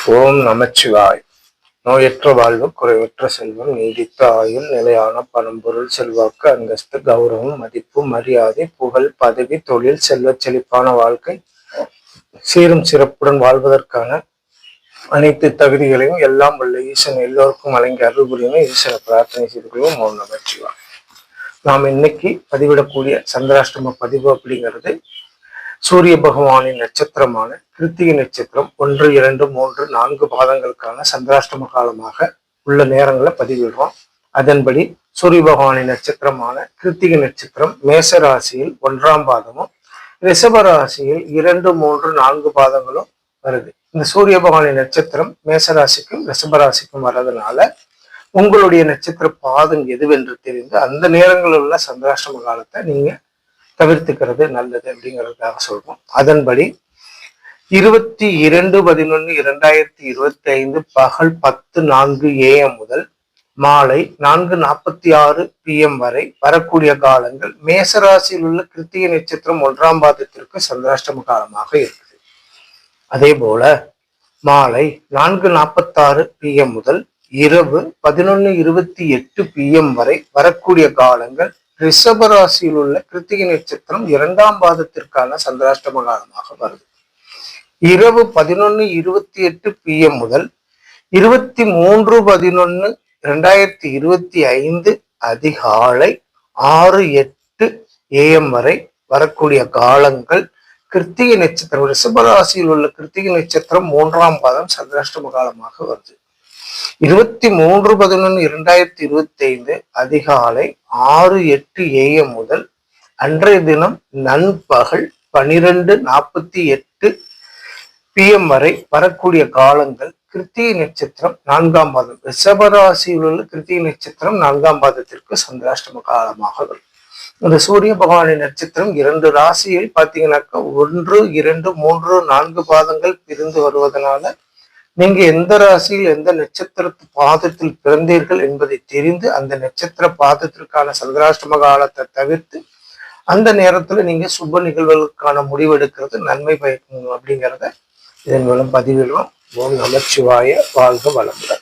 ஓம் நமச்சிவாய். நோயற்ற வாழ்வு, குறைவற்ற செல்வம், நீடித்த ஆயுள், நிலையான பரம்பொருள், செல்வாக்கு, அந்தஸ்து, கௌரவம், மதிப்பு, மரியாதை, புகழ், பதவி, தொழில், செல்வச் செழிப்பான வாழ்க்கை, சீரும் சிறப்புடன் வாழ்வதற்கான அனைத்து தகுதிகளையும் எல்லாம் உள்ள ஈசன் எல்லோருக்கும் வழங்கி அருள் புரியுமே ஈசனை பிரார்த்தனை செய்து கொள்வோம். ஓம் நமச்சிவாய். நாம் இன்னைக்கு பதிவிடக்கூடிய சந்திராஷ்டம பதிவு அப்படிங்கிறது சூரிய பகவானின் நட்சத்திரமான கிருத்திகை நட்சத்திரம் 1, 2, 3, 4 பாதங்களுக்கான சந்திராஷ்டம காலமாக உள்ள நேரங்களை பதிவிடுறோம். அதன்படி சூரிய பகவானின் நட்சத்திரமான கிருத்திகை நட்சத்திரம் மேச ராசியில் 1ஆம் பாதமும், ரிஷப ராசியில் 2, 3, 4 பாதங்களும் வருது. இந்த சூரிய பகவானின் நட்சத்திரம் மேச ராசிக்கும் ரிஷப ராசிக்கும் வர்றதுனால உங்களுடைய நட்சத்திர பாதம் எதுவென்று தெரிந்து அந்த நேரங்களில் உள்ள சந்திராஷ்டம காலத்தை நீங்க தவிர்த்துக்கிறது நல்லது அப்படிங்கிறதுக்காக சொல்றோம். அதன்படி 22/11/2025 பகல் 10:04 AM முதல் மாலை 4:46 PM வரை வரக்கூடிய காலங்கள் மேசராசியில் உள்ள கிருத்திகை நட்சத்திரம் 1ஆம் பாதத்திற்கு சந்திராஷ்டம காலமாக இருக்குது. அதே போல மாலை 4:46 PM முதல் இரவு 11:28 PM வரை வரக்கூடிய காலங்கள் ரிஷபராசியில் உள்ள கிருத்திகை நட்சத்திரம் 2ஆம் பாதத்திற்கான சந்திராஷ்டம காலமாக வருது. இரவு 11:28 PM முதல் 23/11/2025 அதிகாலை 6:08 AM வரை வரக்கூடிய காலங்கள் கிருத்திகை நட்சத்திரம் ரிஷபராசியில் உள்ள கிருத்திகை நட்சத்திரம் 3ஆம் பாதம் சந்திராஷ்டம காலமாக வருது. 23/11/2025 அதிகாலை 6:08 AM முதல் அன்றைய தினம் நண்பகல் 12:48 PM வரை வரக்கூடிய காலங்கள் கிருத்திகை நட்சத்திரம் 4ஆம் பாதம் ரிஷபராசியில் உள்ள கிருத்திகை நட்சத்திரம் 4ஆம் பாதத்திற்கு சந்திராஷ்டம காலமாக வரும். இந்த சூரிய பகவானின் நட்சத்திரம் 2 ராசியில் பார்த்தீங்கன்னாக்கா 1, 2, 3, 4 பாதங்கள் பிரிந்து வருவதனால நீங்க எந்த ராசியில் எந்த நட்சத்திர பாதத்தில் பிறந்தீர்கள் என்பதை தெரிந்து அந்த நட்சத்திர பாதத்திற்கான சந்திராஷ்டம காலத்தை தவிர்த்து அந்த நேரத்துல நீங்க சுப நிகழ்வுகளுக்கான முடிவெடுக்கிறது நன்மை பயக்கும் அப்படிங்கிறத இதன் மூலம் பதிவிடுவோம். ஓம் நமச்சிவாய. வாழ்க வளமுடன்.